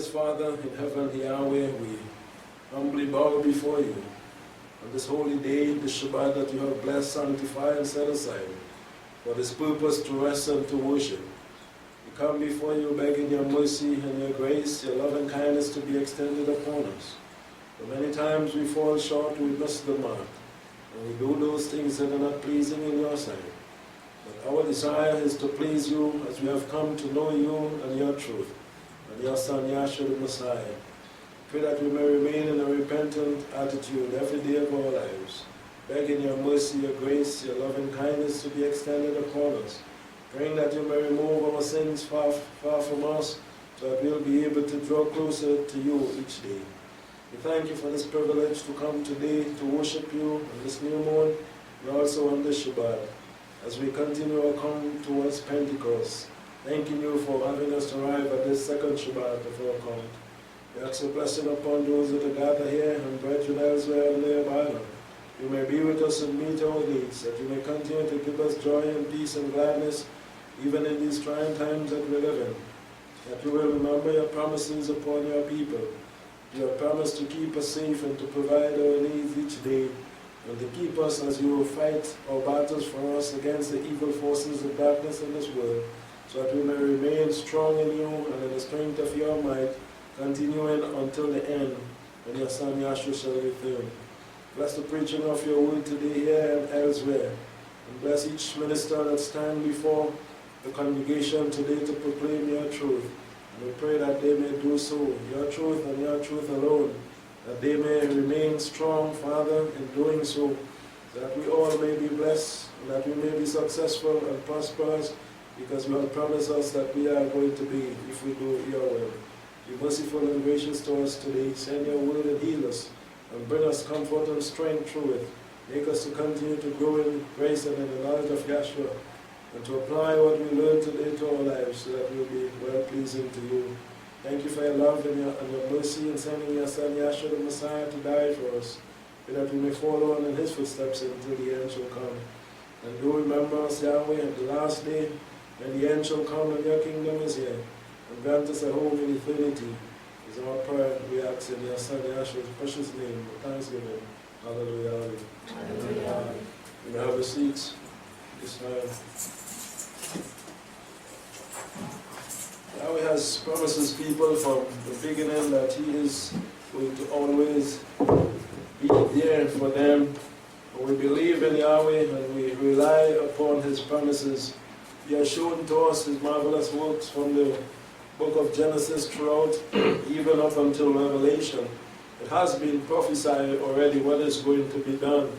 Gracious Father in heaven, Yahweh, we humbly bow before you on this holy day, the Shabbat that you have blessed, sanctified, and set aside for this purpose to rest and to worship. We come before you begging your mercy and your grace, your love and kindness to be extended upon us. For many times we fall short, we miss the mark, and we do those things that are not pleasing in your sight. But our desire is to please you as we have come to know you and your truth, and your Son, Yahshua the Messiah. Pray that we may remain in a repentant attitude every day of our lives, begging your mercy, your grace, your loving kindness to be extended upon us, praying that you may remove our sins far from us, so that we'll be able to draw closer to you each day. We thank you for this privilege to come today to worship you on this new moon and also on this Shabbat, as we continue our come towards Pentecost, thanking you for having us arrive at this second Shabbat of our count. We ask a blessing upon those that are gathered here and brethren elsewhere in their Bible. You may be with us and meet our needs, that you may continue to give us joy and peace and gladness, even in these trying times that we live in. That you will remember your promises upon your people. You have promised to keep us safe and to provide our needs each day, and to keep us as you will fight our battles for us against the evil forces of darkness in this world, so that we may remain strong in you and in the strength of your might, continuing until the end, when your Son Yahshua shall return. Bless the preaching of your word today here and elsewhere, and bless each minister that stands before the congregation today to proclaim your truth. And we pray that they may do so, your truth and your truth alone, that they may remain strong, Father, in doing so, that we all may be blessed, and that we may be successful and prosperous, because you have promised us that we are going to be, if we do your will. Be merciful and gracious to us today. Send your word and heal us, and bring us comfort and strength through it. Make us to continue to grow in grace and in the knowledge of Yahshua, and to apply what we learn today to our lives, so that we will be well-pleasing to you. Thank you for your love and your mercy in sending your Son Yahshua the Messiah to die for us, so that we may follow on in his footsteps until the end shall come. And do remember us, Yahweh, at the last day, when the end shall come and your kingdom is here, and grant us a home in eternity. Is our prayer, we ask in your Son Yahshua's precious name, with thanksgiving. Hallelujah. Hallelujah. You may have a seat this time. Yahweh has promised his people from the beginning that he is going to always be there for them. And we believe in Yahweh and we rely upon his promises. He has shown to us his marvelous works from the book of Genesis throughout, even up until Revelation. It has been prophesied already what is going to be done.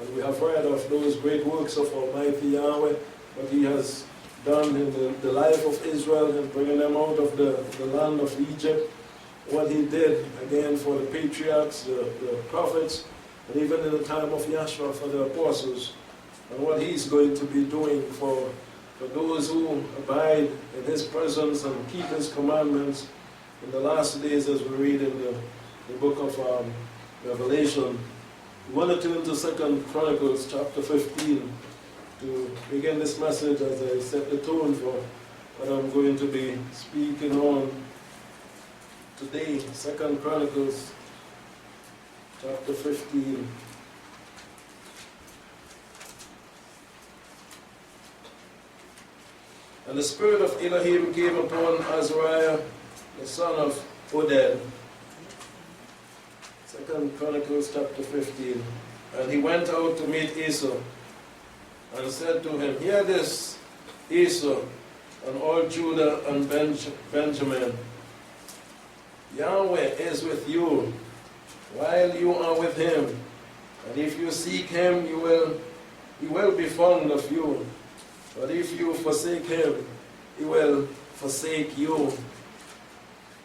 And we have read of those great works of Almighty Yahweh, what he has done in the life of Israel and bringing them out of the land of Egypt, what he did again for the patriarchs, the prophets, and even in the time of Yahshua for the apostles, and what he's going to be doing for those who abide in his presence and keep his commandments in the last days, as we read in the book of Revelation. We want to turn to 2 Chronicles chapter 15 to begin this message as I set the tone for what I'm going to be speaking on today. 2 Chronicles chapter 15. And the spirit of Elohim came upon Azariah, the son of Oded. 2 Chronicles chapter 15. And he went out to meet Esau, and said to him, Hear this, Esau, and all Judah and Benjamin. Yahweh is with you, while you are with him. And if you seek him, he will be fond of you. But if you forsake him, he will forsake you.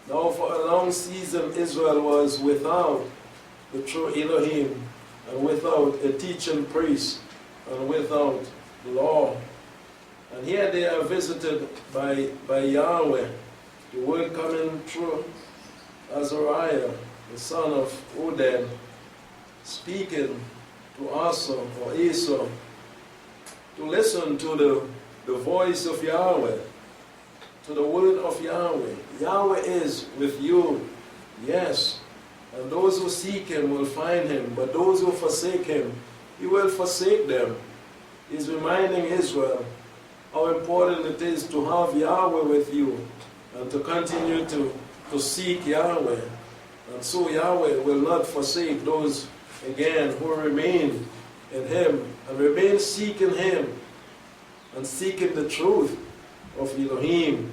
Now for a long season Israel was without the true Elohim, and without a teaching priest, and without law. And here they are visited by Yahweh, the word coming through Azariah, the son of Oded, speaking to Asa or Esau, to listen to the voice of Yahweh, to the word of Yahweh. Yahweh is with you, yes. And those who seek him will find him, but those who forsake him, he will forsake them. He's reminding Israel how important it is to have Yahweh with you and to continue to seek Yahweh. And so Yahweh will not forsake those, again, who remain in him and remain seeking him and seeking the truth of Elohim.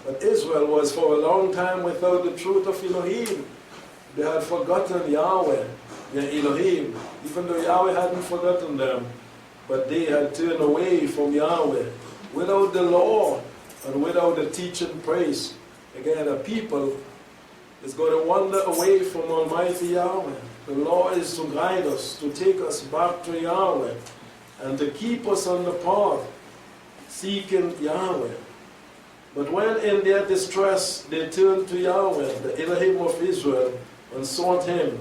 But Israel was for a long time without the truth of Elohim. They had forgotten Yahweh, their Elohim, even though Yahweh hadn't forgotten them. But they had turned away from Yahweh without the law and without the teaching praise. Again, a people is going to wander away from Almighty Yahweh. The law is to guide us, to take us back to Yahweh, and to keep us on the path, seeking Yahweh. But when in their distress they turned to Yahweh, the Elohim of Israel, and sought him,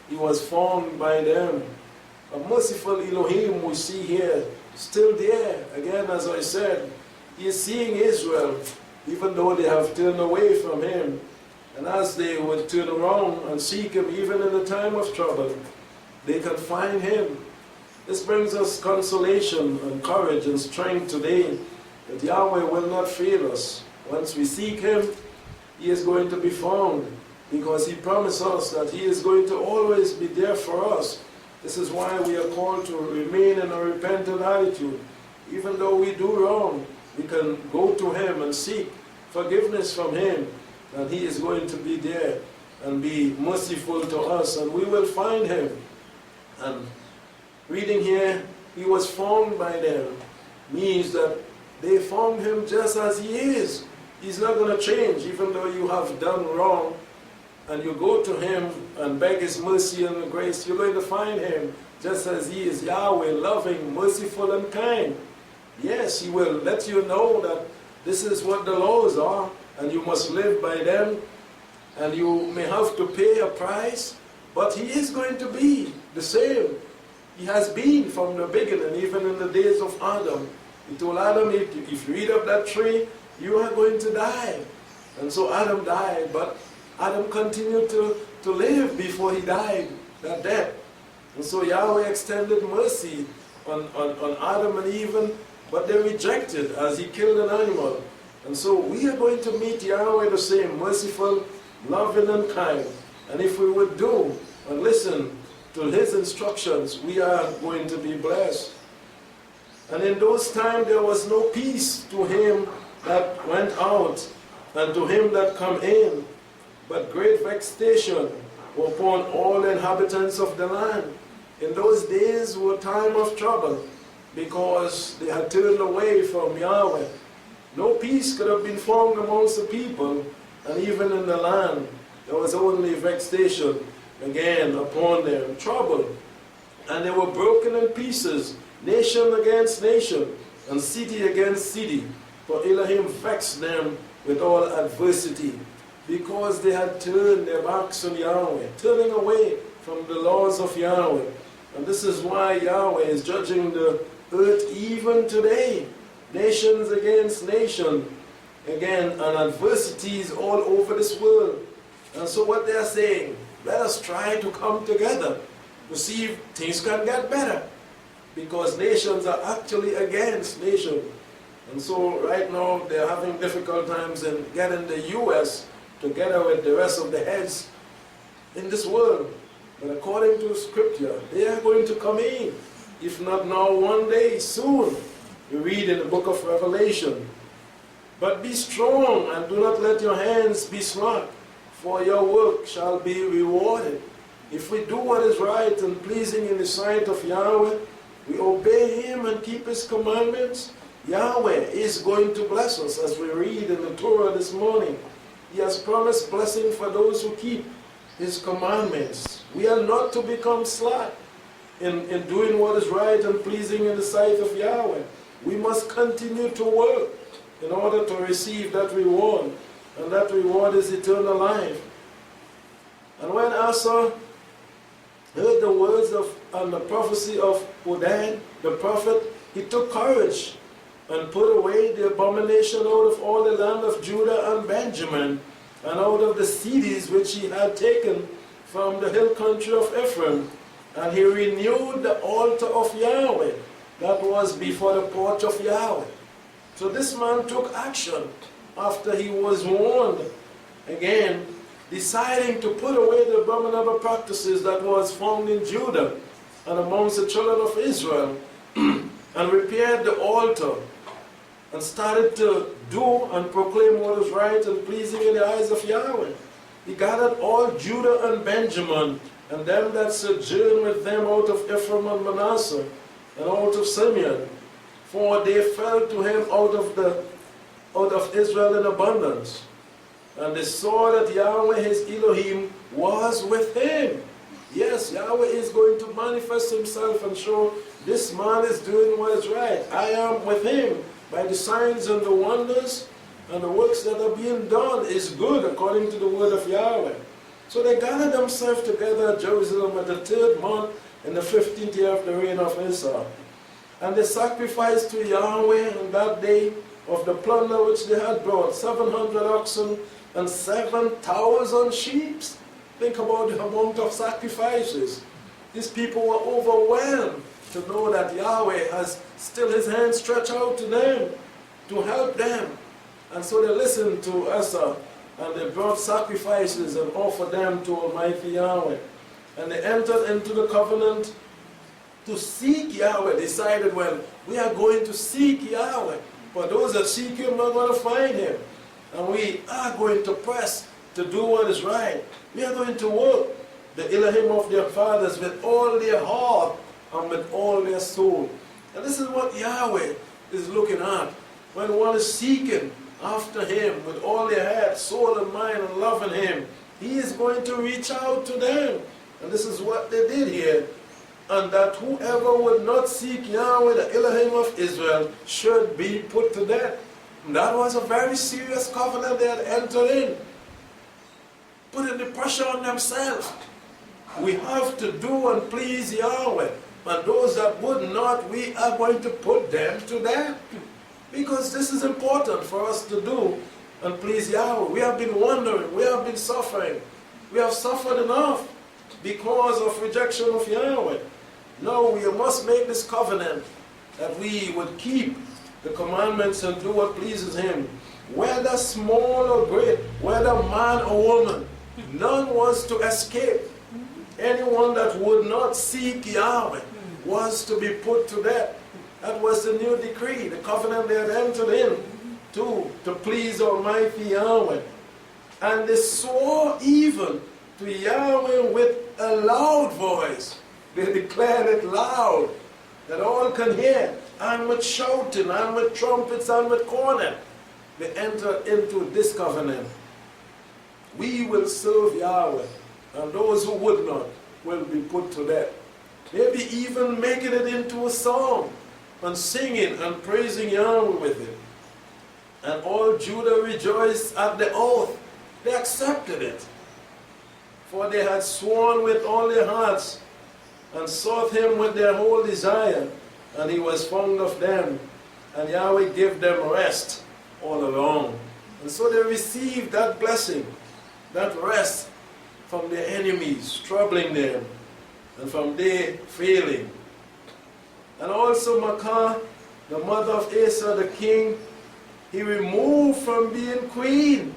he was found by them. A merciful Elohim we see here, still there. Again, as I said, he is seeing Israel, even though they have turned away from him. And as they would turn around and seek him, even in the time of trouble, they can find him. This brings us consolation and courage and strength today, that Yahweh will not fail us. Once we seek him, he is going to be found, because he promised us that he is going to always be there for us. This is why we are called to remain in a repentant attitude. Even though we do wrong, we can go to him and seek forgiveness from him, and he is going to be there and be merciful to us, and we will find him. And reading here, he was found by them, means that they found him just as he is. He's not going to change, even though you have done wrong, and you go to him and beg his mercy and grace. You're going to find him just as he is, Yahweh, loving, merciful, and kind. Yes, he will let you know that this is what the laws are, and you must live by them, and you may have to pay a price, but he is going to be the same. He has been from the beginning, even in the days of Adam. He told Adam, if you eat of that tree, you are going to die. And so Adam died, but Adam continued to live before he died, that death. And so Yahweh extended mercy on Adam and Eve, but they rejected as he killed an animal. And so we are going to meet Yahweh the same, merciful, loving, and kind. And if we would do and listen to his instructions, we are going to be blessed. And in those times there was no peace to him that went out and to him that come in, but great vexation upon all inhabitants of the land. In those days were time of trouble, because they had turned away from Yahweh. No peace could have been found amongst the people, and even in the land there was only vexation again upon them, trouble. And they were broken in pieces, nation against nation, and city against city. For Elohim vexed them with all adversity, because they had turned their backs on Yahweh, turning away from the laws of Yahweh. And this is why Yahweh is judging the earth even today. Nations against nation, again, and adversities all over this world. And so what they are saying, let us try to come together to see if things can get better, because nations are actually against nations. And so right now they're having difficult times in getting the U.S. together with the rest of the heads in this world. But according to Scripture, they are going to come in, if not now, one day, soon. We read in the book of Revelation, but be strong and do not let your hands be slack, for your work shall be rewarded. If we do what is right and pleasing in the sight of Yahweh, we obey him and keep his commandments, Yahweh is going to bless us, as we read in the Torah this morning. He has promised blessing for those who keep his commandments. We are not to become slack in doing what is right and pleasing in the sight of Yahweh. We must continue to work in order to receive that reward, and that reward is eternal life. And when Asa heard the words and the prophecy of Hudad, the prophet, he took courage and put away the abomination out of all the land of Judah and Benjamin, and out of the cities which he had taken from the hill country of Ephraim. And he renewed the altar of Yahweh that was before the porch of Yahweh. So this man took action after he was warned, again, deciding to put away the abominable practices that was found in Judah and amongst the children of Israel, and repaired the altar, and started to do and proclaim what was right and pleasing in the eyes of Yahweh. He gathered all Judah and Benjamin, and them that sojourned with them out of Ephraim and Manasseh, and out of Simeon, for they fell to him out of Israel in abundance. And they saw that Yahweh his Elohim was with him. Yes, Yahweh is going to manifest himself and show this man is doing what is right. I am with him by the signs and the wonders, and the works that are being done is good according to the word of Yahweh. So they gathered themselves together at Jerusalem at the 3rd month in the 15th year of the reign of Asa. And they sacrificed to Yahweh on that day of the plunder which they had brought, 700 oxen and 7,000 sheep. Think about the amount of sacrifices. These people were overwhelmed to know that Yahweh has still his hand stretched out to them, to help them. And so they listened to Asa, and they brought sacrifices and offered them to Almighty Yahweh. And they entered into the covenant to seek Yahweh. Decided, well, we are going to seek Yahweh. For those that seek him are going to find him. And we are going to press to do what is right. We are going to work the Elohim of their fathers with all their heart and with all their soul. And this is what Yahweh is looking at. When one is seeking after him with all their heart, soul, and mind, and loving him, he is going to reach out to them. And this is what they did here. And that whoever would not seek Yahweh, the Elohim of Israel, should be put to death. And that was a very serious covenant they had entered in, putting the pressure on themselves. We have to do and please Yahweh. And those that would not, we are going to put them to death. Because this is important for us to do and please Yahweh. We have been wandering, we have been suffering. We have suffered enough because of rejection of Yahweh. Now we must make this covenant that we would keep the commandments and do what pleases him. Whether small or great, whether man or woman, none was to escape. Anyone that would not seek Yahweh was to be put to death. That was the new decree, the covenant they had entered in to please Almighty Yahweh. And they swore even to Yahweh with a loud voice. They declared it loud, that all can hear, and with shouting, and with trumpets, and with cornet. They entered into this covenant. We will serve Yahweh, and those who would not will be put to death. Maybe even making it into a song, and singing and praising Yahweh with it. And all Judah rejoiced at the oath. They accepted it. For they had sworn with all their hearts, and sought him with their whole desire, and he was fond of them. And Yahweh gave them rest all along. And so they received that blessing, that rest from their enemies troubling them, and from their failing. And also Maacah, the mother of Asa the king, he removed from being queen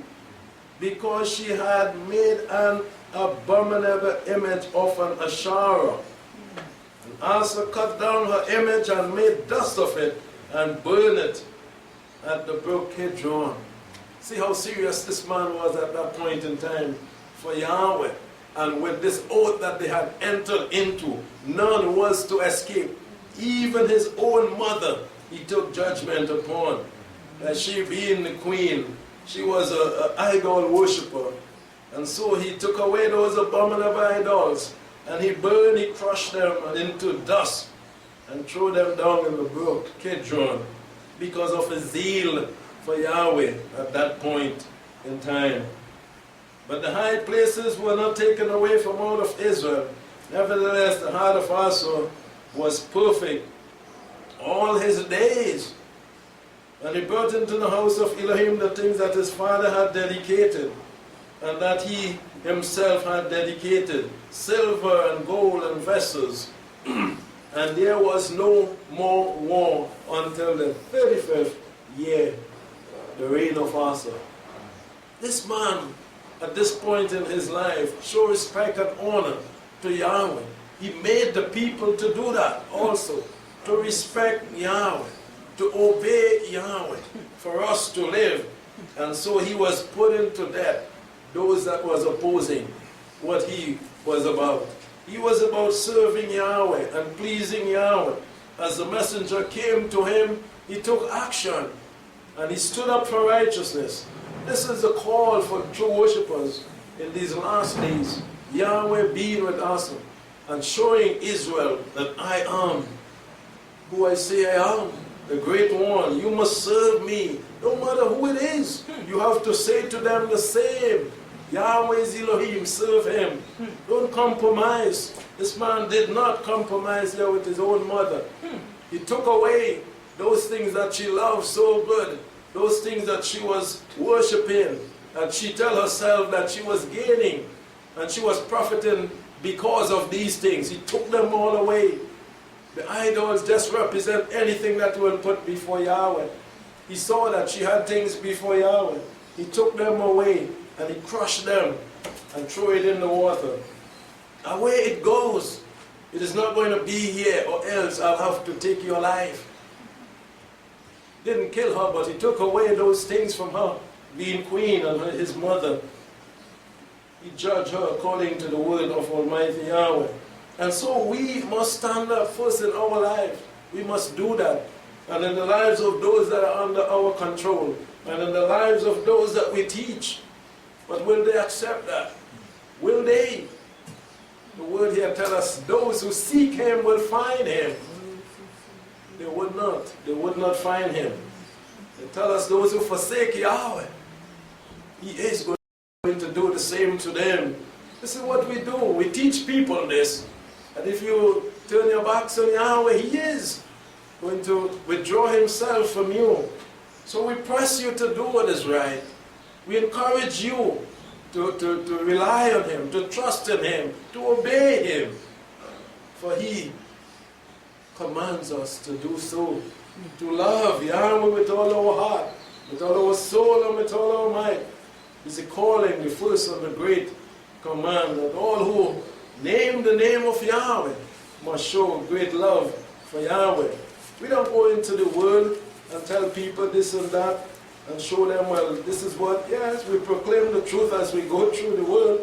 because she had made an abominable image of an Asherah. And Asa cut down her image and made dust of it and burned it at the brook Kidron. See how serious this man was at that point in time for Yahweh. And with this oath that they had entered into, none was to escape. Even his own mother, he took judgment upon. That she being the queen, she was an idol worshiper. And so he took away those abominable idols, and he burned, he crushed them into dust, and threw them down in the brook Kidron, because of his zeal for Yahweh at that point in time. But the high places were not taken away from out of Israel. Nevertheless, the heart of Asa was perfect all his days. And he brought into the house of Elohim the things that his father had dedicated, and that he himself had dedicated, silver and gold and vessels. And there was no more war until the 35th year, the reign of Asa. This man, at this point in his life, showed respect and honor to Yahweh. He made the people to do that also, to respect Yahweh, to obey Yahweh, for us to live. And so he was putting to death those that was opposing what he was about. He was about serving Yahweh and pleasing Yahweh. As the messenger came to him, he took action and he stood up for righteousness. This is a call for true worshippers in these last days. Yahweh being with us and showing Israel that I am who I say I am, the great one. You must serve me, no matter who it is. You have to say to them the same. Yahweh is Elohim, serve him. Don't compromise. This man did not compromise here with his own mother. He took away those things that she loved so good, those things that she was worshiping, and she tell herself that she was gaining, and she was profiting because of these things. He took them all away. The idols just represent anything that will put before Yahweh. He saw that she had things before Yahweh. He took them away and he crushed them and threw it in the water. Away it goes. It is not going to be here, or else I'll have to take your life. Didn't kill her, but he took away those things from her, being queen and his mother. He judged her according to the word of Almighty Yahweh. And so we must stand up first in our life. We must do that. And in the lives of those that are under our control. And in the lives of those that we teach. But will they accept that? Will they? The word here tells us, those who seek him will find him. They would not. They would not find him. They tell us those who forsake Yahweh, he is going to do the same to them. This is what we do. We teach people this. And if you turn your backs on Yahweh, he is going to withdraw himself from you. So we press you to do what is right. We encourage you to rely on him, to trust in him, to obey him. For he commands us to do so. To love Yahweh with all our heart, with all our soul, and with all our might. Is the calling, the first of the great command, that all who name the name of Yahweh must show great love for Yahweh. We don't go into the world and tell people this and that and show them, well, this is what, yes, we proclaim the truth as we go through the world,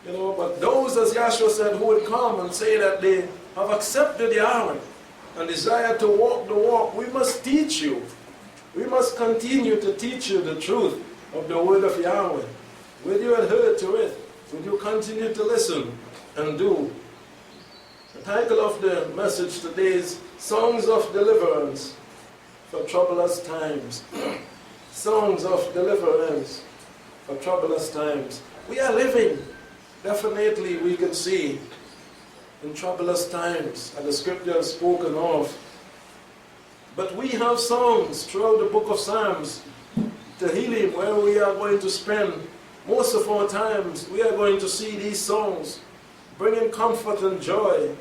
you know, but those, as Yahshua said, who would come and say that they have accepted Yahweh and desire to walk the walk, we must teach you. We must continue to teach you the truth of the word of Yahweh. Will you adhere to it? Will you continue to listen and do? The title of the message today is Songs of Deliverance for Troublous Times. Songs of Deliverance for Troublous Times. We are living, definitely we can see, in troublous times, and the scripture has spoken of. But we have songs throughout the book of Psalms, Tehillim, where we are going to spend most of our times. We are going to see these songs bringing comfort and joy.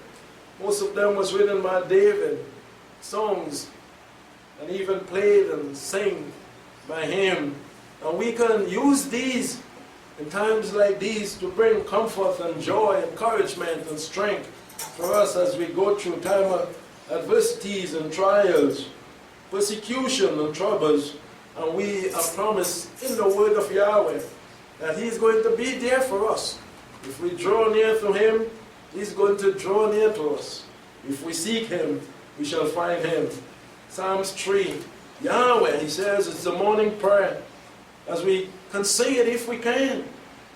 Most of them was written by David, songs, and even played and sang by him. And we can use these in times like these to bring comfort and joy, encouragement and strength for us as we go through time of adversities and trials, persecution and troubles. And we are promised in the word of Yahweh that he's going to be there for us. If we draw near to him, he's going to draw near to us. If we seek him, we shall find him. Psalms 3. Yahweh, he says, it's the morning prayer. As we can sing it if we can.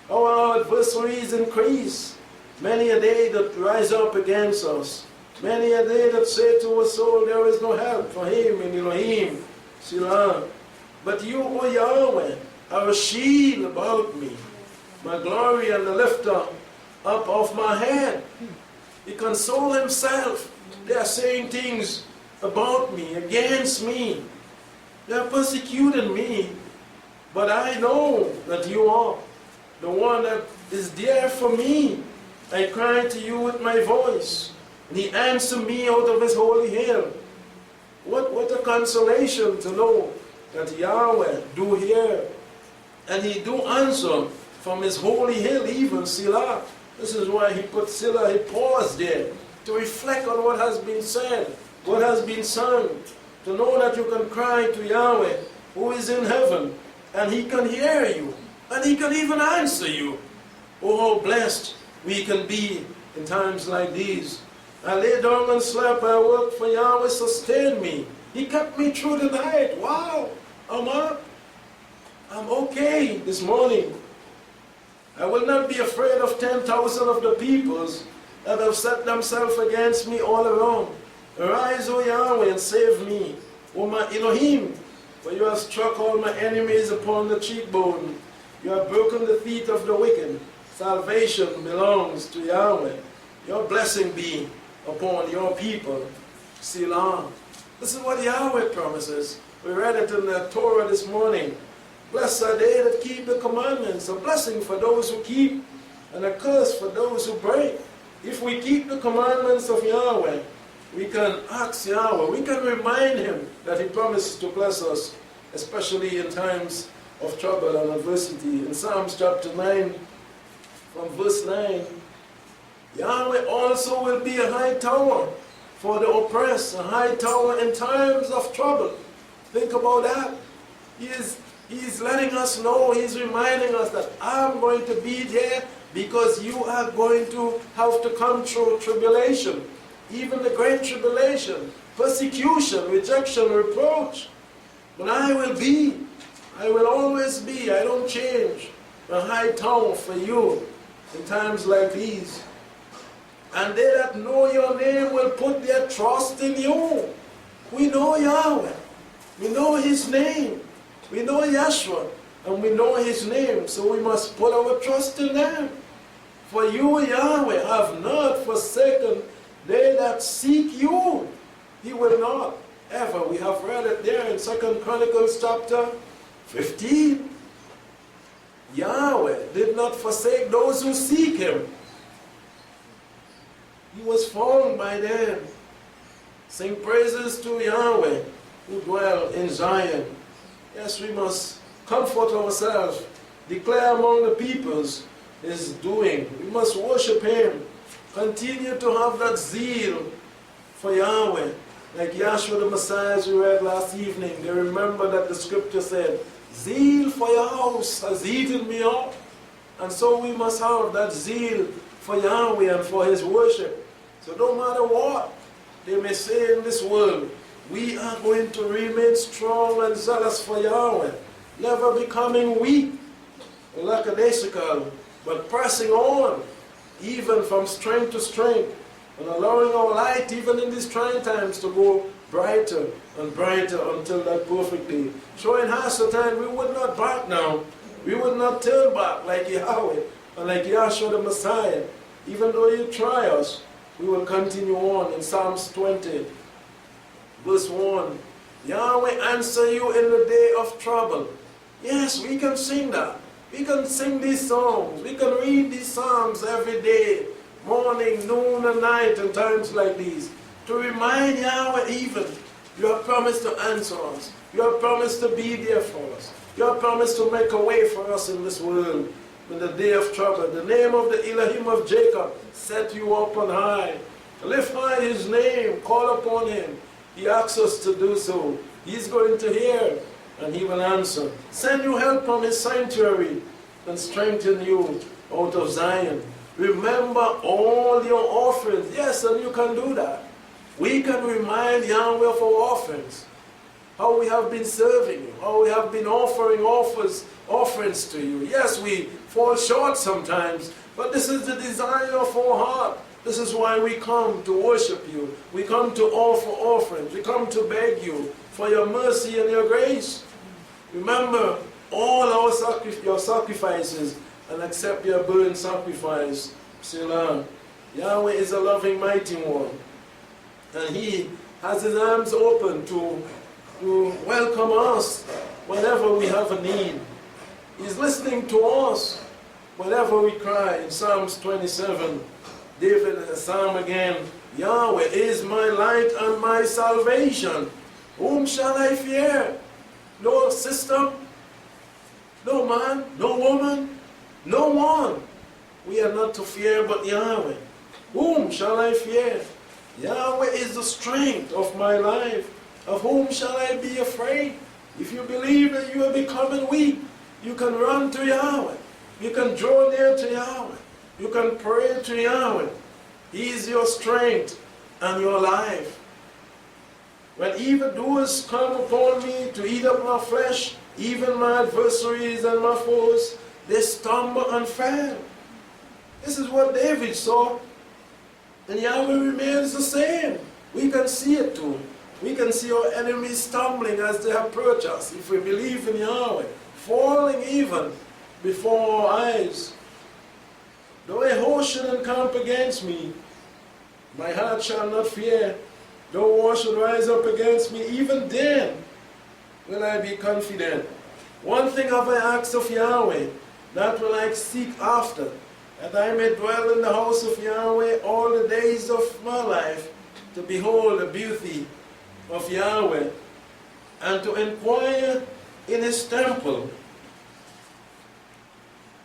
Oh, our adversaries increase. Many a day that rise up against us. Many a day that say to our soul, there is no help for him in Elohim, Selah. But you, O Yahweh, are a shield about me, my glory and the lifter up of my head. He consoled himself. They are saying things about me, against me. They are persecuting me, but I know that you are the one that is there for me. I cry to you with my voice, and he answered me out of his holy hill. What a consolation to know that Yahweh do hear, and he do answer from his holy hill, even Selah. This is why he put Selah, he paused there, to reflect on what has been said, what has been sung, to know that you can cry to Yahweh, who is in heaven, and he can hear you, and he can even answer you. Oh, how blessed we can be in times like these. I lay down and slept, I worked for Yahweh, sustained me. He kept me through the night. Wow, I'm up. I'm okay this morning. I will not be afraid of 10,000 of the peoples that have set themselves against me all around. Arise, O Yahweh, and save me. O my Elohim, for you have struck all my enemies upon the cheekbone. You have broken the feet of the wicked. Salvation belongs to Yahweh. Your blessing be upon your people. Selah. This is what Yahweh promises. We read it in the Torah this morning. Blessed are they that keep the commandments. A blessing for those who keep, and a curse for those who break. If we keep the commandments of Yahweh, we can ask Yahweh, we can remind him that he promised to bless us, especially in times of trouble and adversity. In Psalms chapter 9, from verse 9, Yahweh also will be a high tower for the oppressed, a high tower in times of trouble. Think about that. He's letting us know, he's reminding us that I'm going to be there because you are going to have to come through tribulation, even the great tribulation, persecution, rejection, reproach. But I will always be, I don't change, a high tower for you in times like these. And they that know your name will put their trust in you. We know Yahweh. We know his name. We know Yeshua. And we know his name. So we must put our trust in them. For you, Yahweh, have not forsaken they that seek you. He will not ever. We have read it there in 2 Chronicles chapter 15. Yahweh did not forsake those who seek him. He was found by them. Sing praises to Yahweh who dwell in Zion. Yes, we must comfort ourselves, declare among the peoples his doing. We must worship him. Continue to have that zeal for Yahweh. Like Yahshua the Messiah, as we read last evening, they remember that the scripture said, zeal for your house has eaten me up. And so we must have that zeal for Yahweh and for his worship. So no matter what they may say in this world, we are going to remain strong and zealous for Yahweh, never becoming weak or lackadaisical, but pressing on, even from strength to strength, and allowing our light, even in these trying times, to go brighter and brighter until that perfect day. Showing Hasatan, we would not back now. We would not turn back like Yahweh and like Yahshua the Messiah. Even though you try us, we will continue on in Psalms 20, verse 1. Yahweh answer you in the day of trouble. Yes, we can sing that. We can sing these songs. We can read these psalms every day, morning, noon, and night, in times like these, to remind Yahweh even, you have promised to answer us. You have promised to be there for us. You have promised to make a way for us in this world in the day of trouble. The name of the Elohim of Jacob set you up on high. Lift high his name, call upon him. He asks us to do so. He's going to hear and he will answer. Send you help from his sanctuary and strengthen you out of Zion. Remember all your offerings. Yes, and you can do that. We can remind Yahweh of our offerings. How we have been serving you. How we have been offering offerings to you. Yes, we fall short sometimes, but this is the desire of our heart. This is why we come to worship you. We come to offer offerings. We come to beg you for your mercy and your grace. Remember all your sacrifices and accept your burnt sacrifice. Selah. Yahweh is a loving, mighty one. And he has his arms open to to welcome us whenever we have a need. He's listening to us whenever we cry. In Psalms 27, David in a psalm again, Yahweh is my light and my salvation. Whom shall I fear? No system, no man, no woman, no one. We are not to fear but Yahweh. Whom shall I fear? Yahweh is the strength of my life. Of whom shall I be afraid? If you believe that you are becoming weak, you can run to Yahweh. You can draw near to Yahweh. You can pray to Yahweh. He is your strength and your life. When evildoers come upon me to eat up my flesh, even my adversaries and my foes, they stumble and fail. This is what David saw. And Yahweh remains the same. We can see it too. We can see our enemies stumbling as they approach us. If we believe in Yahweh, falling even before our eyes. Though a host should encamp against me, my heart shall not fear. Though war should rise up against me, even then will I be confident. One thing have I asked of Yahweh, that will I seek after, that I may dwell in the house of Yahweh all the days of my life, to behold the beauty of Yahweh, and to inquire in his temple.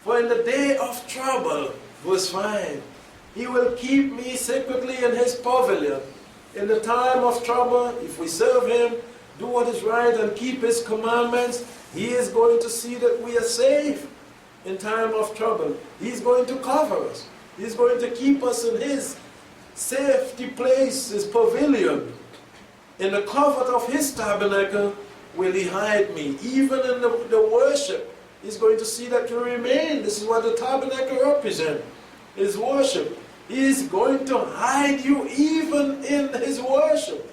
For in the day of trouble, verse 5, he will keep me secretly in his pavilion. In the time of trouble, if we serve him, do what is right, and keep his commandments, he is going to see that we are safe in time of trouble. He's going to cover us. He's going to keep us in his safety place, his pavilion. In the covert of his tabernacle will he hide me. Even in the worship, he's going to see that you remain. This is what the tabernacle represents, his worship. He's going to hide you even in his worship.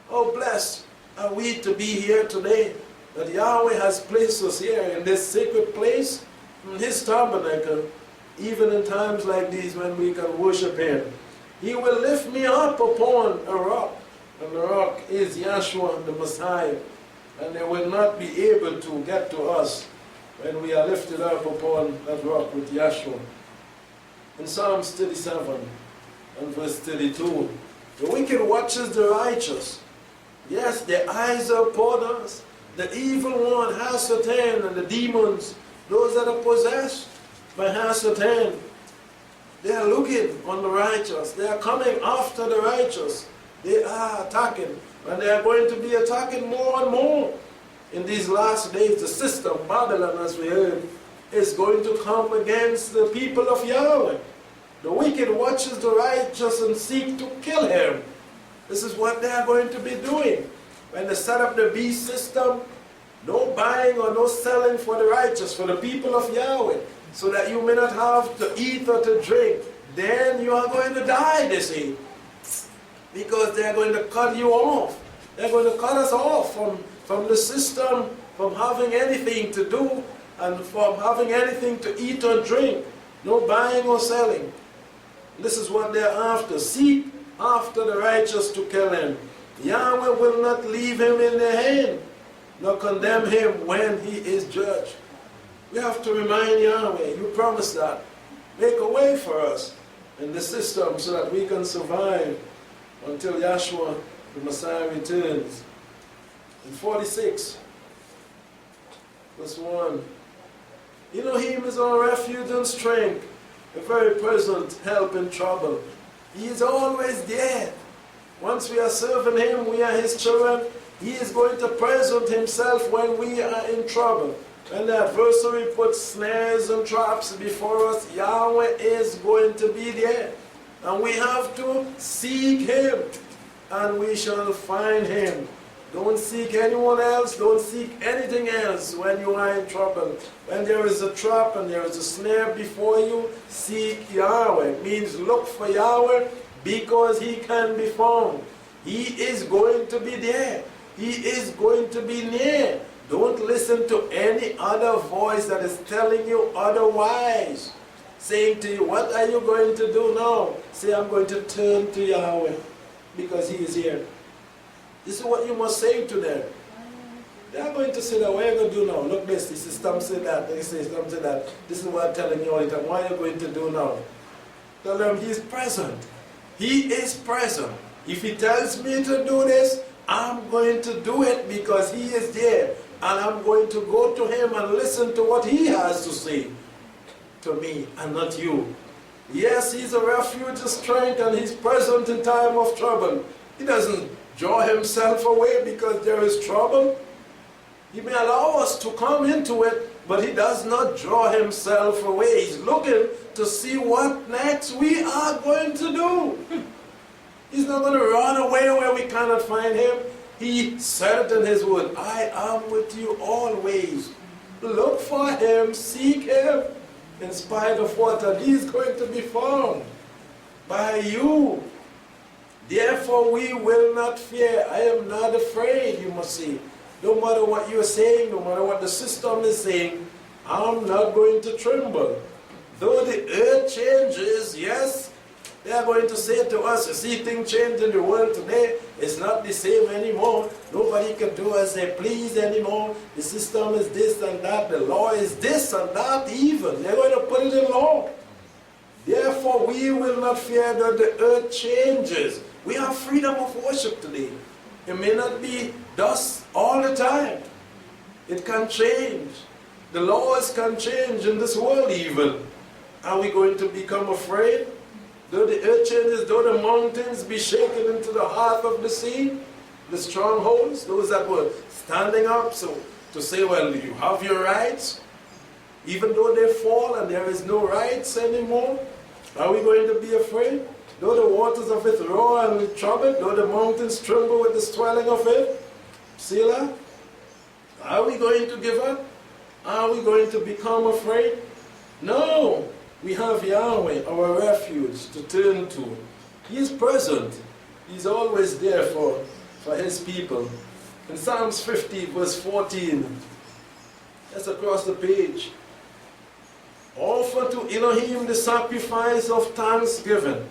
Oh, blessed are we to be here today, that Yahweh has placed us here in this sacred place, in his tabernacle, even in times like these when we can worship him. He will lift me up upon a rock, and the rock is Yahshua the Messiah, and they will not be able to get to us when we are lifted up upon that rock with Yahshua. In Psalms 37 and verse 32, the wicked watches the righteous. Yes, their eyes are upon us. The evil one has Satan, and the demons, those that are possessed by Satan, they are looking on the righteous. They are coming after the righteous. They are attacking, and they are going to be attacking more and more. In these last days, the system, Babylon, as we heard, is going to come against the people of Yahweh. The wicked watches the righteous and seek to kill him. This is what they are going to be doing. When they set up the beast system, no buying or no selling for the righteous, for the people of Yahweh, so that you may not have to eat or to drink, then you are going to die, they say. Because they are going to cut you off. They are going to cut us off from the system, from having anything to do, and from having anything to eat or drink. No buying or selling. This is what they are after. Seek after the righteous to kill him. Yahweh will not leave him in their hand, nor condemn him when he is judged. We have to remind Yahweh, you promised that. Make a way for us in the system so that we can survive until Yahshua, the Messiah, returns. In 46, verse 1, Elohim is our refuge and strength, a very present help in trouble. He is always there. Once we are serving him, we are his children. He is going to present himself when we are in trouble. When the adversary puts snares and traps before us, Yahweh is going to be there. And we have to seek him, and we shall find him. Don't seek anyone else. Don't seek anything else when you are in trouble. When there is a trap and there is a snare before you, seek Yahweh. It means look for Yahweh because he can be found. He is going to be there. He is going to be near. Don't listen to any other voice that is telling you otherwise. Saying to you, what are you going to do now? Say, I'm going to turn to Yahweh because he is here. This is what you must say to them. They are going to say that, what are you going to do now? Look this is Stam say that, they say Stam say that. This is what I'm telling you all the time. What are you going to do now? Tell them He is present. He is present. If He tells me to do this, I'm going to do it because He is there. And I'm going to go to Him and listen to what He has to say to me and not you. Yes, He's a refuge, a strength, and He's present in time of trouble. He doesn't draw Himself away because there is trouble. He may allow us to come into it, but He does not draw Himself away. He's looking to see what next we are going to do. He's not going to run away where we cannot find Him. He said it in His word, I am with you always. Look for Him, seek Him, in spite of what, and He's going to be found by you. Therefore we will not fear. I am not afraid, you must say. No matter what you're saying, no matter what the system is saying, I'm not going to tremble. Though the earth changes, yes, they are going to say to us, you see things change in the world today, it's not the same anymore. Nobody can do as they please anymore. The system is this and that, the law is this and that even. They're going to put it in law. Therefore we will not fear that the earth changes. We have freedom of worship today. It may not be thus all the time. It can change. The laws can change in this world even. Are we going to become afraid? Though the earth changes, though the mountains be shaken into the heart of the sea, the strongholds, those that were standing up so to say, well, you have your rights, even though they fall and there is no rights anymore, are we going to be afraid? Though the waters of it roar and with trouble, though the mountains tremble with the swelling of it, Selah, are we going to give up? Are we going to become afraid? No. We have Yahweh, our refuge, to turn to. He is present. He's always there for His people. In Psalms 50, verse 14, that's across the page. Offer to Elohim the sacrifice of thanksgiving.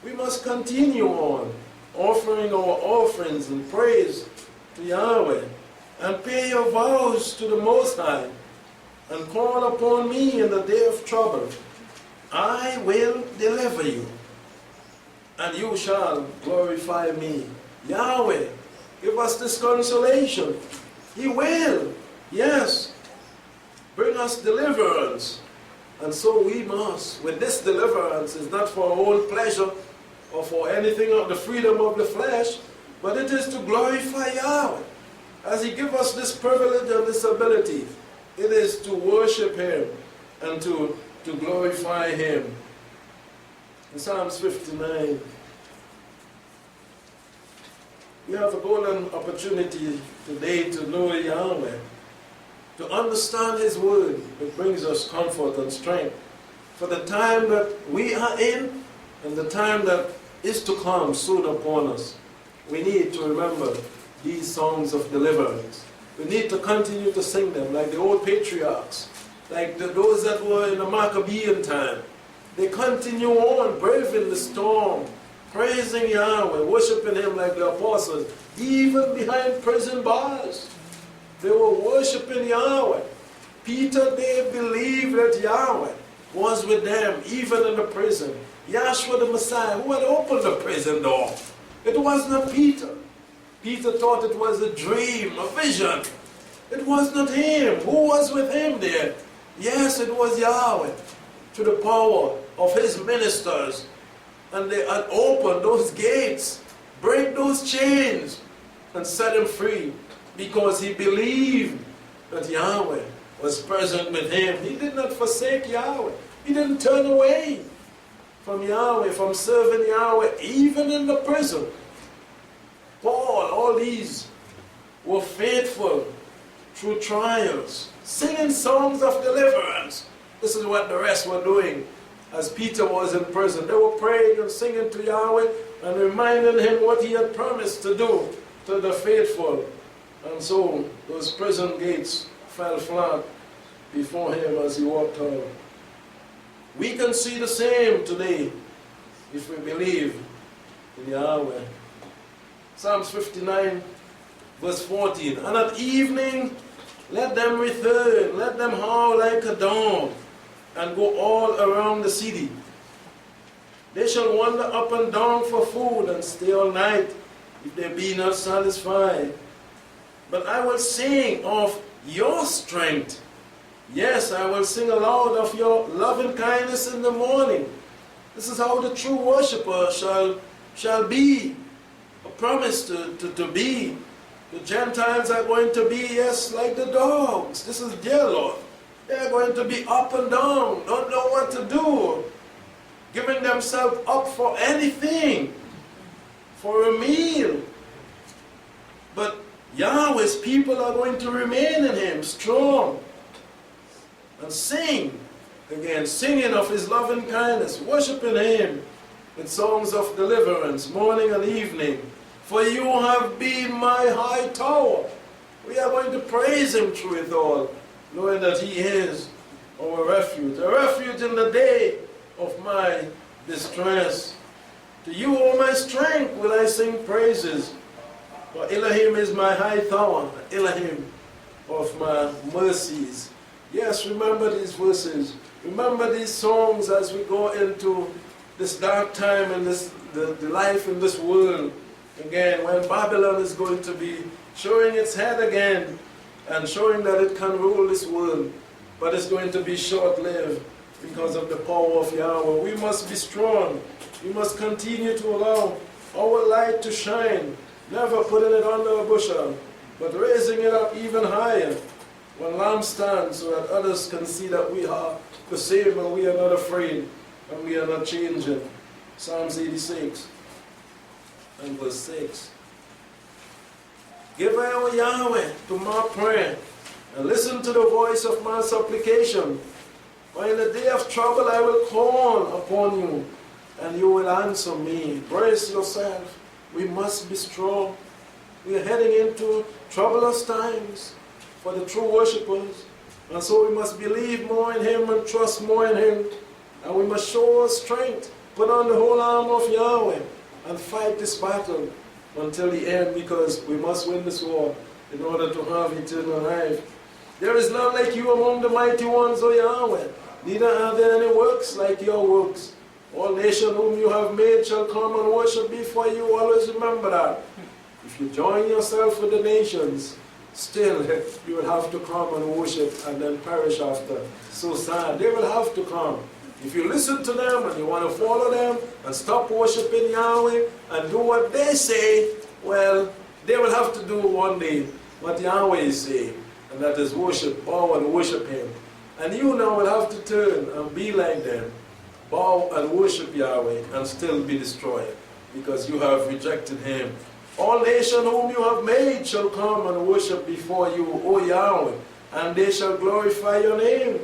We must continue on offering our offerings and praise to Yahweh, and pay your vows to the Most High, and call upon me in the day of trouble. I will deliver you, and you shall glorify me. Yahweh, give us this consolation. He will, yes, bring us deliverance. And so we must, with this deliverance, is not for our own pleasure or for anything of the freedom of the flesh, but it is to glorify Yahweh. As He gives us this privilege and this ability, it is to worship Him and to glorify Him. In Psalms 59, we have a golden opportunity today to know Yahweh, to understand His word. It brings us comfort and strength for the time that we are in and the time that is to come soon upon us. We need to remember these songs of deliverance. We need to continue to sing them like the old patriarchs, like those that were in the Maccabean time. They continue on, braving the storm, praising Yahweh, worshiping Him like the apostles, even behind prison bars. They were worshiping Yahweh. Peter, they believed that Yahweh was with them, even in the prison. Yahshua the Messiah, who had opened the prison door. It was not Peter. Peter thought it was a dream, a vision. It was not him. Who was with him there? Yes, it was Yahweh, through the power of His ministers. And they had opened those gates, break those chains, and set him free, because he believed that Yahweh was present with him. He did not forsake Yahweh. He didn't turn away from Yahweh, from serving Yahweh, even in the prison. Paul, all these were faithful through trials, singing songs of deliverance. This is what the rest were doing as Peter was in prison. They were praying and singing to Yahweh and reminding Him what He had promised to do to the faithful. And so those prison gates fell flat before Him as He walked out. We can see the same today if we believe in Yahweh. Psalms 59, Verse 14, and at evening let them return, let them howl like a dog, and go all around the city. They shall wander up and down for food, and stay all night, if they be not satisfied. But I will sing of your strength. Yes, I will sing aloud of your loving kindness in the morning. This is how the true worshipper shall be, a promise to be. The Gentiles are going to be, yes, like the dogs. This is their Lord. They are going to be up and down, don't know what to do, giving themselves up for anything, for a meal. But Yahweh's people are going to remain in Him, strong, and sing again, singing of His loving kindness, worshiping Him with songs of deliverance, morning and evening. For you have been my high tower. We are going to praise Him through it all, knowing that He is our refuge, a refuge in the day of my distress. To you, O my strength, will I sing praises. For Elohim is my high tower, Elohim of my mercies. Yes, remember these verses. Remember these songs as we go into this dark time and the life in this world. Again, when Babylon is going to be showing its head again and showing that it can rule this world, but it's going to be short-lived because of the power of Yahweh. We must be strong. We must continue to allow our light to shine, never putting it under a bushel, but raising it up even higher when lampstands, so that others can see that we are the same and we are not afraid and we are not changing. Psalms 86. And verse 6. Give ear, O Yahweh, to my prayer, and listen to the voice of my supplication. For in the day of trouble I will call upon you, and you will answer me. Brace yourself. We must be strong. We are heading into troublous times for the true worshippers. And so we must believe more in Him and trust more in Him. And we must show our strength, put on the whole armor of Yahweh, and fight this battle until the end, because we must win this war in order to have eternal life. There is none like you among the mighty ones, O Yahweh. Neither are there any works like your works. All nations whom you have made shall come and worship before you. Always remember that. If you join yourself with the nations, still you will have to come and worship and then perish after. So sad. They will have to come. If you listen to them and you want to follow them and stop worshiping Yahweh and do what they say, well, they will have to do one day what Yahweh is saying, and that is worship, bow and worship Him. And you now will have to turn and be like them, bow and worship Yahweh, and still be destroyed, because you have rejected Him. All nations whom you have made shall come and worship before you, O Yahweh, and they shall glorify your name.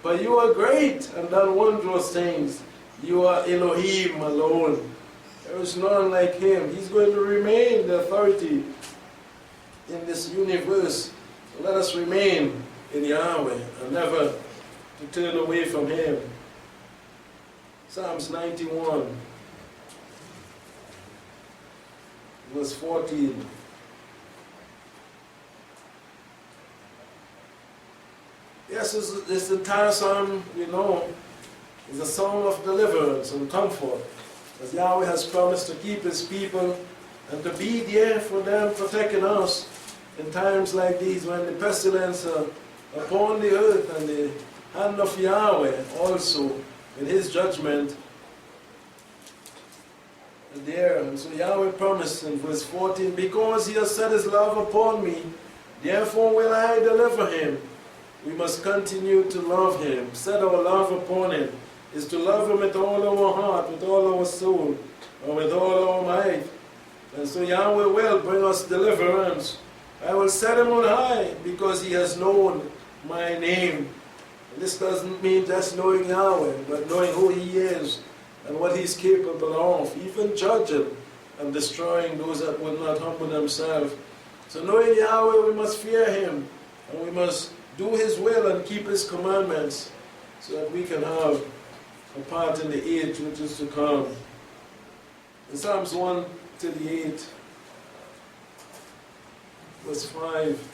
But you are great and done wondrous things. You are Elohim alone. There is none like Him. He's going to remain the authority in this universe. So let us remain in Yahweh and never to turn away from Him. Psalms 91, verse 14. Yes, this entire psalm, you know, is a song of deliverance and comfort, as Yahweh has promised to keep His people and to be there for them, protecting us in times like these when the pestilence upon the earth, and the hand of Yahweh also in His judgment there. And so Yahweh promised in verse 14, because He has set His love upon me, therefore will I deliver him. We must continue to love Him. Set our love upon Him is to love Him with all our heart, with all our soul, and with all our might. And so Yahweh will bring us deliverance. I will set Him on high because He has known my name. And this doesn't mean just knowing Yahweh, but knowing who He is and what He's capable of, even judging and destroying those that would not humble themselves. So knowing Yahweh, we must fear Him, and we must do His will and keep His commandments, so that we can have a part in the age which is to come. In Psalms 1:38, verse 5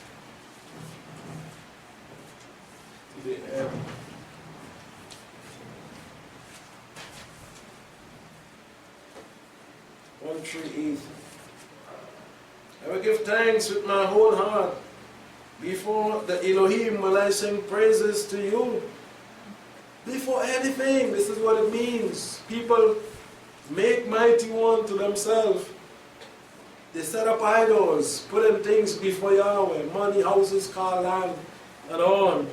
to the end. 138. I will give thanks with my whole heart. Before the Elohim will I sing praises to you. Before anything, this is what it means. People make mighty one to themselves. They set up idols, putting things before Yahweh, money, houses, car, land, and on.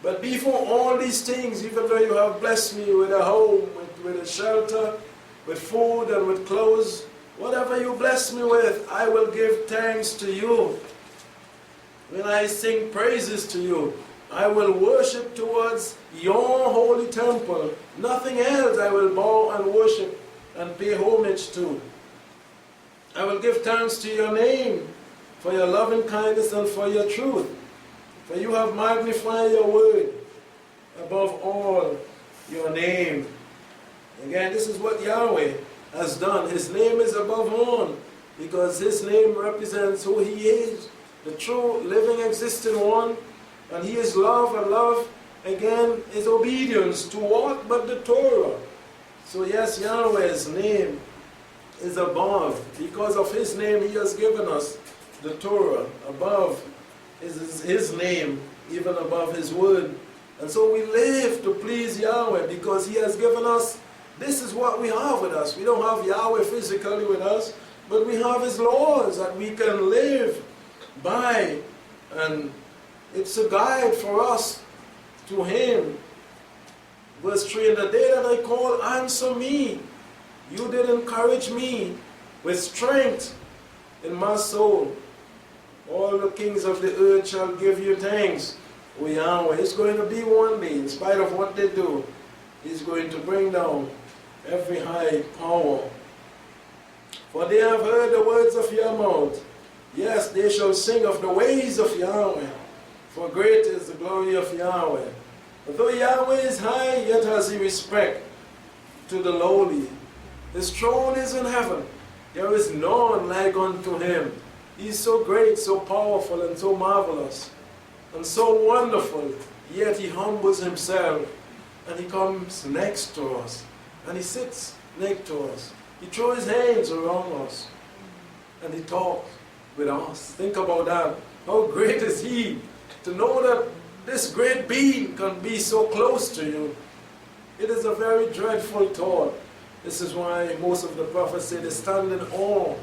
But before all these things, even though you have blessed me with a home, with a shelter, with food and with clothes, whatever you bless me with, I will give thanks to you. When I sing praises to you, I will worship towards your holy temple. Nothing else I will bow and worship and pay homage to. I will give thanks to your name for your loving kindness and for your truth. For you have magnified your word above all your name. Again, this is what Yahweh has done. His name is above all, because his name represents who he is, the true, living, existing one. And he is love, and love, again, is obedience to what but the Torah. So yes, Yahweh's name is above. Because of his name, he has given us the Torah. Above is his name, even above his word. And so we live to please Yahweh, because he has given us, this is what we have with us. We don't have Yahweh physically with us, but we have his laws that we can live by. And it's a guide for us to him. Verse 3, in the day that I call, answer me. You did encourage me with strength in my soul. All the kings of the earth shall give you thanks, O Yahweh. It's going to be one day, in spite of what they do, he's going to bring down every high power. For they have heard the words of your mouth. Yes, they shall sing of the ways of Yahweh. For great is the glory of Yahweh. Though Yahweh is high, yet has he respect to the lowly. His throne is in heaven. There is none like unto him. He is so great, so powerful, and so marvelous, and so wonderful. Yet he humbles himself, and he comes next to us, and he sits next to us. He throws his hands around us, and he talks with us. Think about that. How great is he to know that this great being can be so close to you. It is a very dreadful thought. This is why most of the prophets say they stand in awe,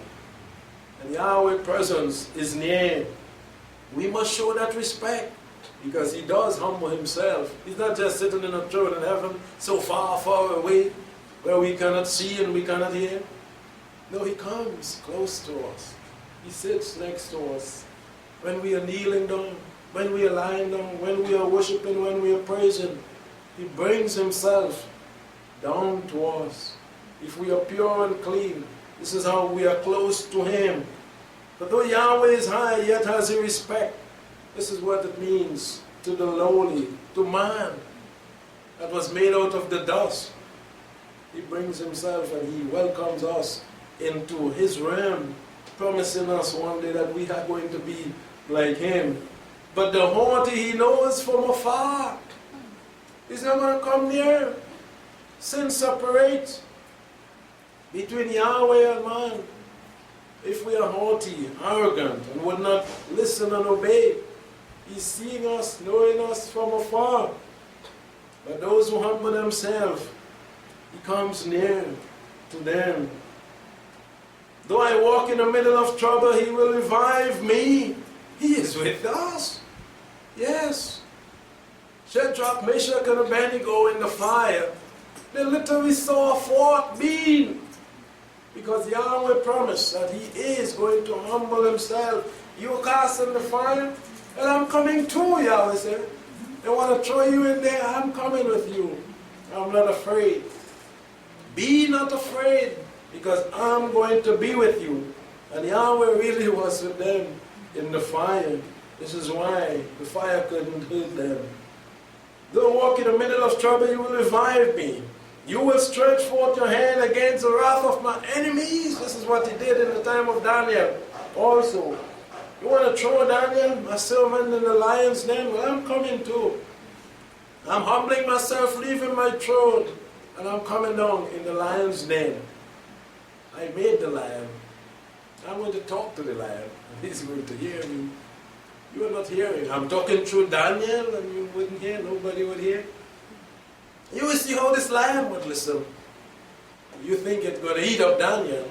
and Yahweh's presence is near. We must show that respect, because he does humble himself. He's not just sitting in a throne in heaven, so far, far away, where we cannot see and we cannot hear. No, he comes close to us. He sits next to us. When we are kneeling down, when we are lying down, when we are worshiping, when we are praising, he brings himself down to us. If we are pure and clean, this is how we are close to him. But though Yahweh is high, yet has he respect. This is what it means to the lowly, to man that was made out of the dust. He brings himself and he welcomes us into his realm, promising us one day that we are going to be like him. But the haughty he knows from afar. He's not going to come near. Sin separates between Yahweh and man. If we are haughty, arrogant, and would not listen and obey, he's seeing us, knowing us from afar. But those who humble themselves, he comes near to them. Though I walk in the middle of trouble, he will revive me. He is with us. Yes. Shadrach, Meshach, and Abednego in the fire, they literally saw a fourth being, because Yahweh promised that he is going to humble himself. You are cast in the fire, and I'm coming too, Yahweh said. They want to throw you in there, I'm coming with you. I'm not afraid. Be not afraid, because I'm going to be with you. And Yahweh really was with them in the fire. This is why the fire couldn't hurt them. Though I walk in the middle of trouble, you will revive me. You will stretch forth your hand against the wrath of my enemies. This is what he did in the time of Daniel also. You want to throw Daniel, my servant, in the lion's den? Well, I'm coming too. I'm humbling myself, leaving my throne, and I'm coming down in the lion's den. I made the lion. I'm going to talk to the lion, and he's going to hear me. You are not hearing. I'm talking through Daniel, and you wouldn't hear. Nobody would hear. You will see how this lion would listen. You think it's going to eat up Daniel,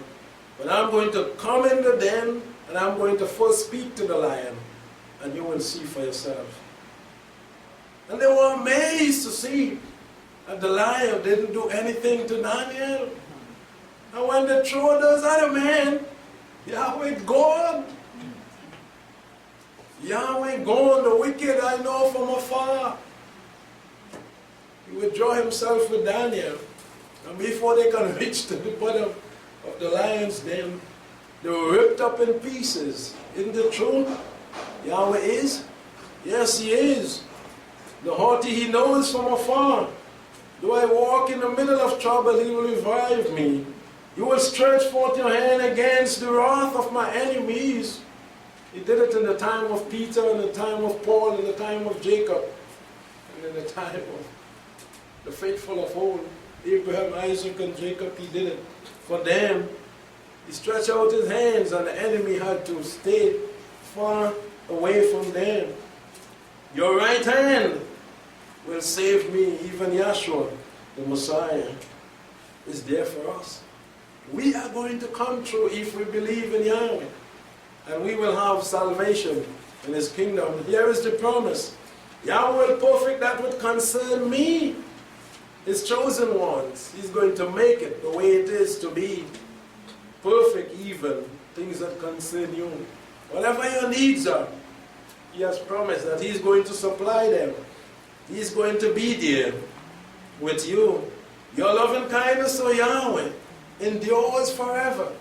but I'm going to come in the den, and I'm going to first speak to the lion, and you will see for yourself. And they were amazed to see that the lion didn't do anything to Daniel. And when they threw those other men, Yahweh gone. Yahweh gone, the wicked I know from afar. He withdrew himself with Daniel. And before they can reach to the bottom of the lion's den, they were ripped up in pieces. Isn't it true? Yahweh is? Yes, He is. The haughty He knows from afar. Though I walk in the middle of trouble, He will revive me. You will stretch forth your hand against the wrath of my enemies. He did it in the time of Peter, in the time of Paul, in the time of Jacob, and in the time of the faithful of old. Abraham, Isaac, and Jacob, He did it for them. He stretched out His hands, and the enemy had to stay far away from them. Your right hand will save me. Even Yahshua, the Messiah, is there for us. We are going to come through if we believe in Yahweh. And we will have salvation in His kingdom. Here is the promise. Yahweh will perfect that would concern me, His chosen ones. He's going to make it the way it is to be. Perfect even things that concern you. Whatever your needs are, He has promised that He's going to supply them. He's going to be there with you. Your loving kindness, O Yahweh, endures forever.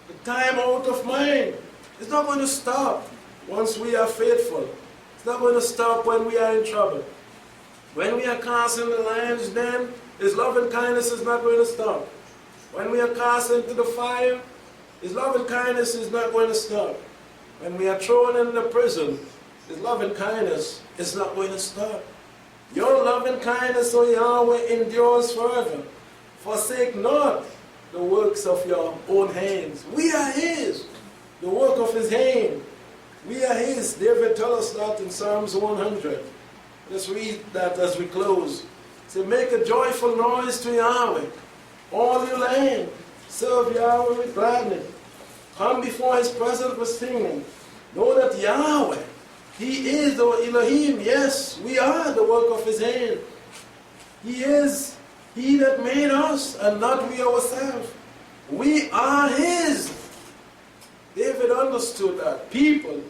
The time out of mind. It's not going to stop once we are faithful. It's not going to stop when we are in trouble. When we are cast in the lion's den, His loving kindness is not going to stop. When we are cast into the fire, His loving kindness is not going to stop. When we are thrown in the prison, His loving kindness is not going to stop. Your loving kindness, O Yahweh, endures forever. Forsake not the works of your own hands. We are His, the work of His hand. We are His. David tells us that in Psalms 100. Let's read that as we close. Say, make a joyful noise to Yahweh, all you land. Serve Yahweh with gladness. Come before His presence with singing. Know that Yahweh, He is the Elohim. Yes, we are the work of His hand. He is He that made us, and not we ourselves. We are His. David understood that. People,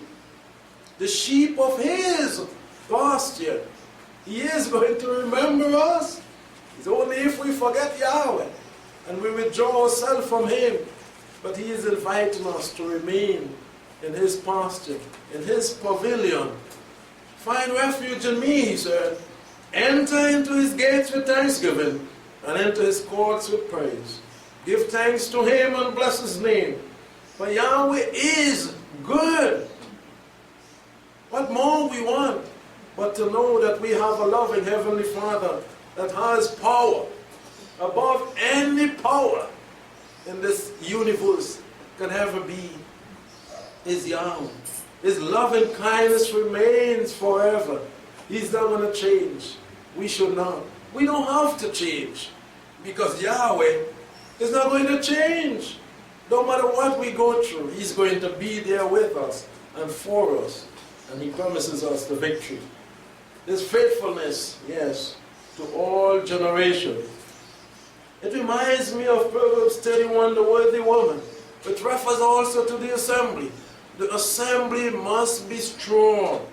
the sheep of His pasture. He is going to remember us. It's only if we forget Yahweh and we withdraw ourselves from Him. But He is inviting us to remain in His pasture, in His pavilion. Find refuge in me, He said. Enter into His gates with thanksgiving and into His courts with praise. Give thanks to Him and bless His name. For Yahweh is good. What more we want but to know that we have a loving Heavenly Father that has power above any power in this universe can ever be. Is Yahweh. His loving kindness remains forever. He's not going to change. We should not. We don't have to change because Yahweh is not going to change. No matter what we go through, He's going to be there with us and for us. And He promises us the victory. His faithfulness, yes, to all generations. It reminds me of Proverbs 31, the worthy woman, which refers also to the assembly. The assembly must be strong.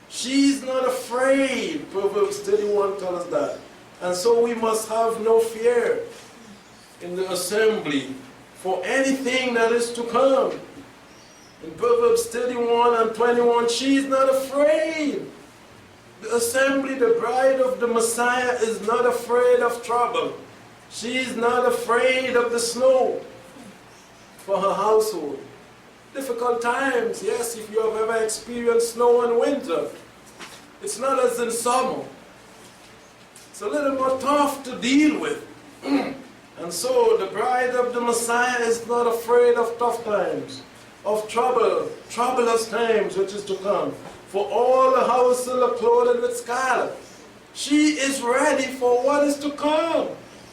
She's not afraid. Proverbs 31 tells us that. And so we must have no fear in the assembly for anything that is to come. In Proverbs 31 and 21, she's not afraid. The assembly, the bride of the Messiah, is not afraid of trouble. She's not afraid of the snow for her household. difficult times. Yes, if you have ever experienced snow and winter, it's not as in summer. It's a little more tough to deal with. And so the bride of the Messiah is not afraid of tough times, of troublous times which is to come. For all the household are clothed with scarlet. She is ready for what is to come.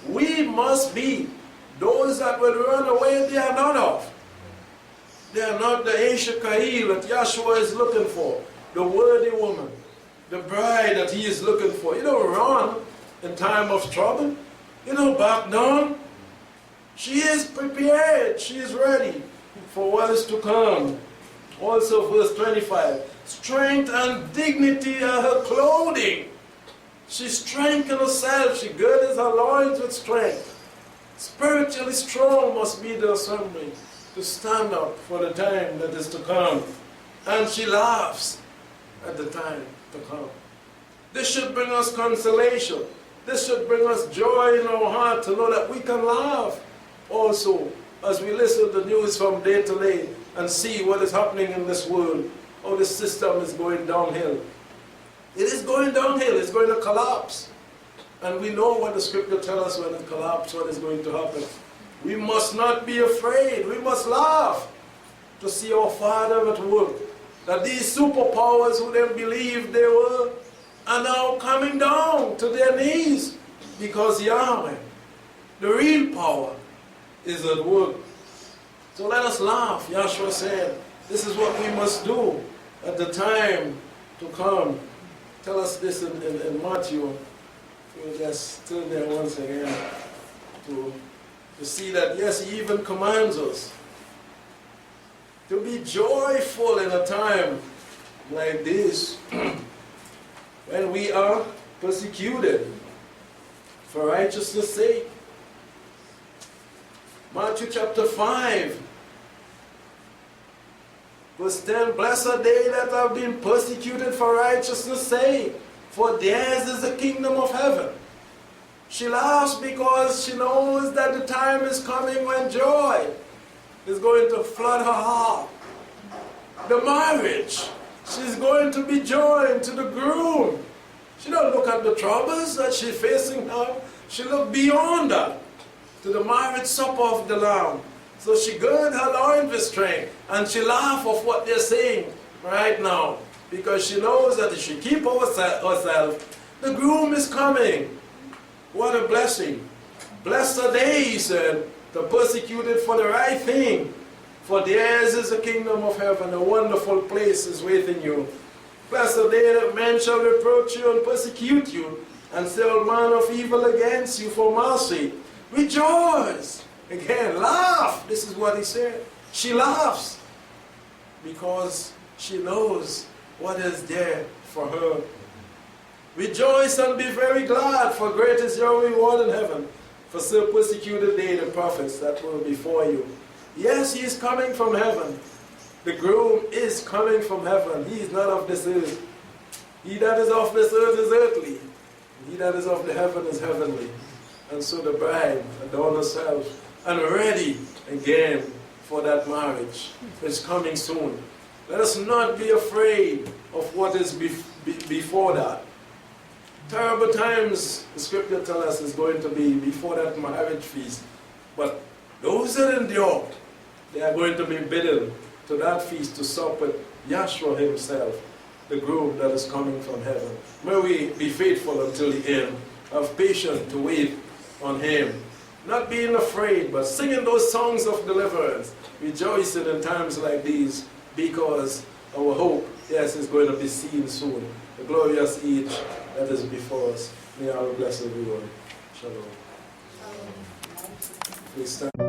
We must be. Those that will run away, they are not of. They are not the Aisha Kahil that Yahshua is looking for. The worthy woman. The bride that he is looking for. You don't run in time of trouble. You don't back down. She is prepared. She is ready for what is to come. Also verse 25. Strength and dignity are her clothing. She strengthens herself. She girded her loins with strength. Spiritually strong must be the assembly to stand up for the time that is to come. And she laughs at the time to come. This should bring us consolation. This should bring us joy in our heart to know that we can laugh also as we listen to the news from day to day and see what is happening in this world, how the system is going downhill. It is going downhill. It's going to collapse. And we know what the scripture tells us when it collapses, what is going to happen. We must not be afraid. We must laugh to see our Father at work. That these superpowers who then believed they were are now coming down to their knees because Yahweh, the real power, is at work. So let us laugh. Yahshua said, this is what we must do at the time to come. Tell us this in Matthew. We'll just turn there once again to see that, yes, he even commands us to be joyful in a time like this when we are persecuted for righteousness' sake. Matthew chapter 5, verse 10, blessed are they that have been persecuted for righteousness' sake, for theirs is the kingdom of heaven. She laughs because she knows that the time is coming when joy is going to flood her heart. The marriage, she's going to be joined to the groom. She don't look at the troubles that she's facing now. She look beyond that to the marriage supper of the Lamb. So she gird her loins with strength and she laugh of what they're saying right now, because she knows that if she keep herself, the groom is coming. What a blessing. Blessed are they, he said, the persecuted for the right thing, for theirs is the kingdom of heaven. A wonderful place is waiting you. Blessed are they that men shall reproach you and persecute you, and say all manner of evil against you for mercy. Rejoice. Again, laugh. This is what he said. She laughs because she knows what is there for her. Rejoice and be very glad, for great is your reward in heaven. For so persecuted they the prophets that were before you. Yes, he is coming from heaven. The groom is coming from heaven. He is not of this earth. He that is of this earth is earthly. He that is of the heaven is heavenly. And so the bride adorned herself and ready again for that marriage. It's coming soon. Let us not be afraid of what is before that. Terrible times, the scripture tells us, is going to be before that marriage feast. But those that endure, they are going to be bidden to that feast to sup with Yahshua himself, the groom that is coming from heaven. May we be faithful until the end, have patience to wait on him, not being afraid, but singing those songs of deliverance, rejoicing in times like these, because our hope, yes, is going to be seen soon. The glorious age that is before us. May Allah bless everyone. Shalom. Please stand.